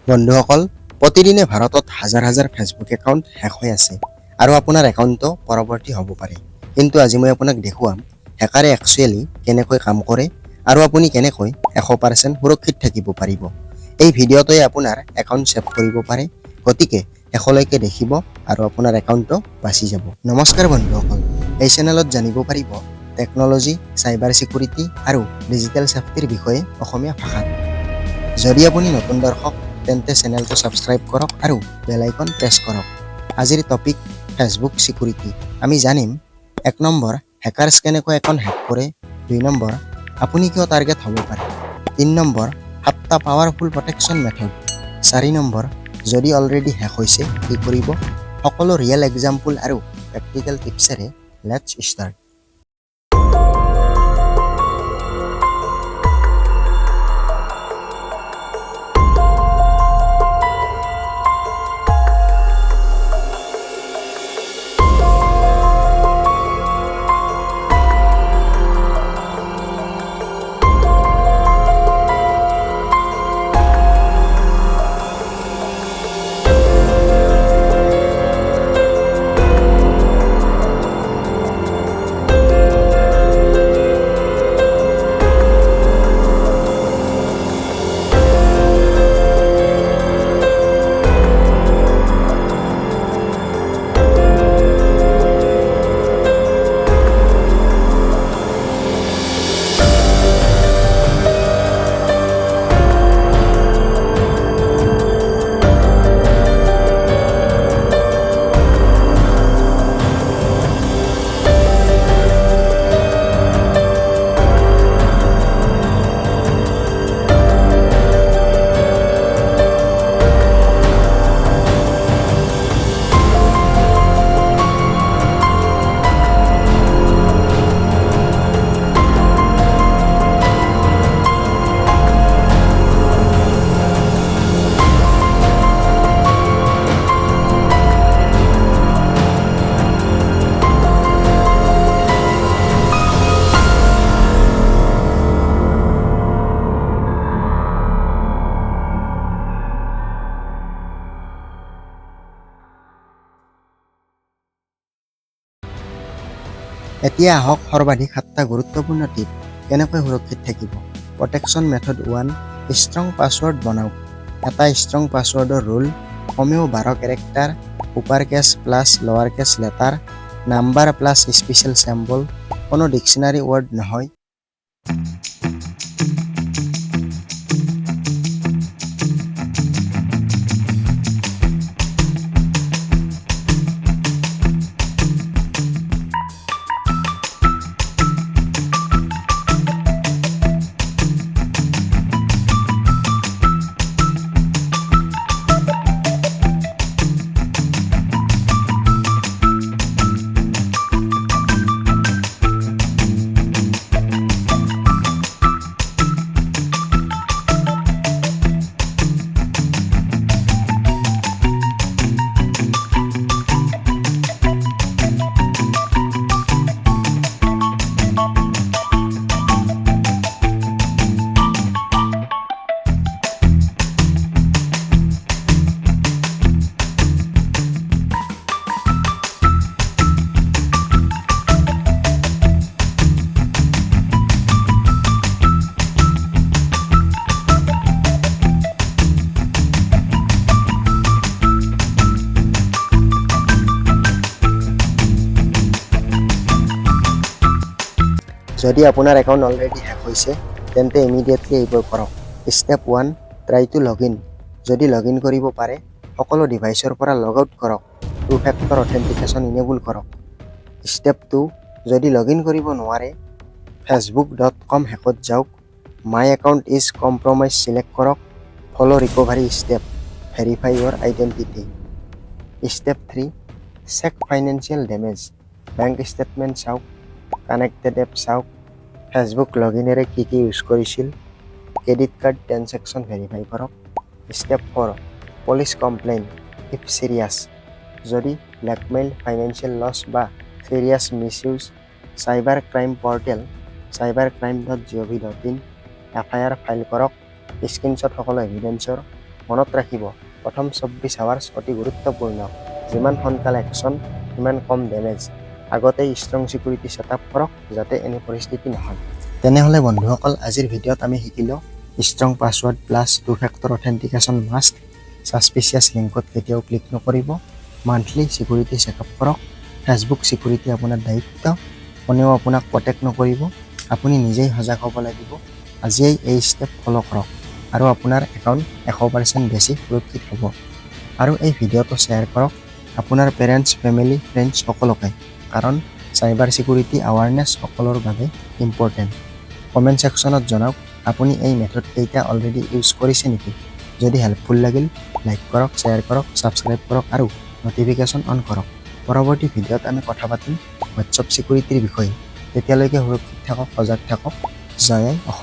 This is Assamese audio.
বন্ধুসকল, প্ৰতিদিনে ভাৰতত হাজাৰ হাজাৰ ফেচবুক একাউণ্ট হেক হৈ আছে আৰু আপোনাৰ একাউণ্টটো পৰৱৰ্তী হ'ব পাৰে। কিন্তু আজি মই আপোনাক দেখুৱাম হেকাৰে একচুৱেলি কেনেকৈ কাম কৰে আৰু আপুনি কেনেকৈ 100% সুৰক্ষিত থাকিব পাৰিব। এই ভিডিঅ'টোৱে আপোনাৰ একাউণ্ট ছেভ কৰিব পাৰে, গতিকে শেষলৈকে দেখিব আৰু আপোনাৰ একাউণ্টটো বাচি যাব। নমস্কাৰ বন্ধুসকল, এই চেনেলত জানিব পাৰিব টেকন'লজি, চাইবাৰ চিকিউৰিটি আৰু ডিজিটেল ছেফটিৰ বিষয়ে অসমীয়া ভাষাত। যদি আপুনি নতুন দৰ্শক তেন্তে চেনেলটো ছাবস্ক্ৰাইব কৰক আৰু বেল আইকন প্ৰেছ কৰক। আজিৰ টপিক ফেচবুক চিকিউৰিটি। আমি জানিম 1 নম্বৰ হেকাৰ্ছ কেনেকৈ একাউণ্ট হেক কৰে, 2 নম্বৰ আপুনি কিয় টাৰ্গেট হ'ব পাৰে, 3 নম্বৰ 7টা পাৱাৰফুল প্ৰটেকশ্যন মেথড, 4 নম্বৰ যদি অলৰেডি হেক হৈছে কি কৰিব। সকলো ৰিয়েল এক্সাম্পল আৰু প্ৰেক্টিকেল টিপছেৰে লেটছ ষ্টাৰ্ট। এতিয়া আহক সৰ্বাধিক 7টা গুৰুত্বপূৰ্ণ টিপ কেনেকৈ সুৰক্ষিত থাকিব। প্ৰটেকশ্যন মেথড 1, ষ্ট্ৰং পাছৱৰ্ড বনাওক। এটা ষ্ট্ৰং পাছৱৰ্ডৰ ৰুল কমেও 12 character, upper case plus lower case letter, number plus special symbol, কোনো ডিকশ্যনাৰী ৱৰ্ড নহয়। যদি আপোনাৰ একাউণ্ট অলৰেডি হেক হৈছে তেন্তে ইমিডিয়েটলি এইবোৰ কৰক। Step 1, try two log in. যদি লগ ইন কৰিব পাৰে সকলো ডিভাইচৰ পৰা লগ আউট কৰক। 2 ফেক্টৰ অথেণ্টিকেশ্যন ইনেবল কৰক। ষ্টেপ 2, যদি লগ ইন কৰিব নোৱাৰে facebook.com হেকত যাওক। My account is compromise select কৰক। Follow' recovery step, verify your identity. Step 3, check financial damage. Bank statement চাওক, কানেক্টেড এপ চাওক, ফেচবুক লগ ইনেৰে কি ইউজ কৰিছিল, ক্ৰেডিট কাৰ্ড ট্ৰেঞ্জেকশ্যন ভেৰিফাই কৰক। Step 4, police complain if serious. যদি ব্লেকমেইল, ফাইনেন্সিয়েল লছ বা serious misuse, cyber crime portal cybercrime.gov.in FIR file কৰক। স্ক্ৰীনশ্বট সকলো এভিডেন্সৰ মনত ৰাখিব, প্ৰথম 24 আৱাৰ্ছ অতি গুৰুত্বপূৰ্ণ। যিমান সোনকালে একশ্যন, সিমান কম ডেমেজ। আগতেই ষ্ট্ৰং ছিকিউৰিটি ছেটআপ কৰক যাতে এনে পৰিস্থিতি নহয়। তেনেহ'লে বন্ধুসকল, আজিৰ ভিডিঅ'ত আমি শিকিলোঁ strong password plus 2 factor authentication must, suspicious লিংকত কেতিয়াও ক্লিক নকৰিব, মান্থলি ছিকিউৰিটি চেকআপ কৰক, ফেচবুক ছিকিউৰিটি আপোনাৰ দায়িত্ব, কোনেও আপোনাক প্ৰটেক্ট নকৰিব, আপুনি নিজেই সজাগ হ'ব লাগিব। আজিয়েই এই ষ্টেপ ফ'ল' কৰক আৰু আপোনাৰ একাউণ্ট 100% বেছি সুৰক্ষিত হ'ব। আৰু এই ভিডিঅ'টো শ্বেয়াৰ কৰক আপোনাৰ পেৰেণ্টছ, ফেমিলি, ফ্ৰেণ্ডছ সকলোকে, কাৰণ চাইবাৰ ছিকিউৰিটি আৱাৰনেছ সকলোৰ বাবে ইম্পৰ্টেণ্ট। কমেণ্ট ছেকশ্যনত জনাওক আপুনি এই মেথড কেইটা অলৰেডি ইউজ কৰিছে নেকি। যদি হেল্পফুল লাগিল, লাইক কৰক, শ্বেয়াৰ কৰক, ছাবস্ক্ৰাইব কৰক আৰু ন'টিফিকেশ্যন অন কৰক। পৰৱৰ্তী ভিডিঅ'ত আমি কথা পাতিম হোৱাটছআপ ছিকিউৰিটিৰ বিষয়ে। তেতিয়ালৈকে সুৰক্ষিত থাকক, সজাগ থাকক। জয় আই অসম।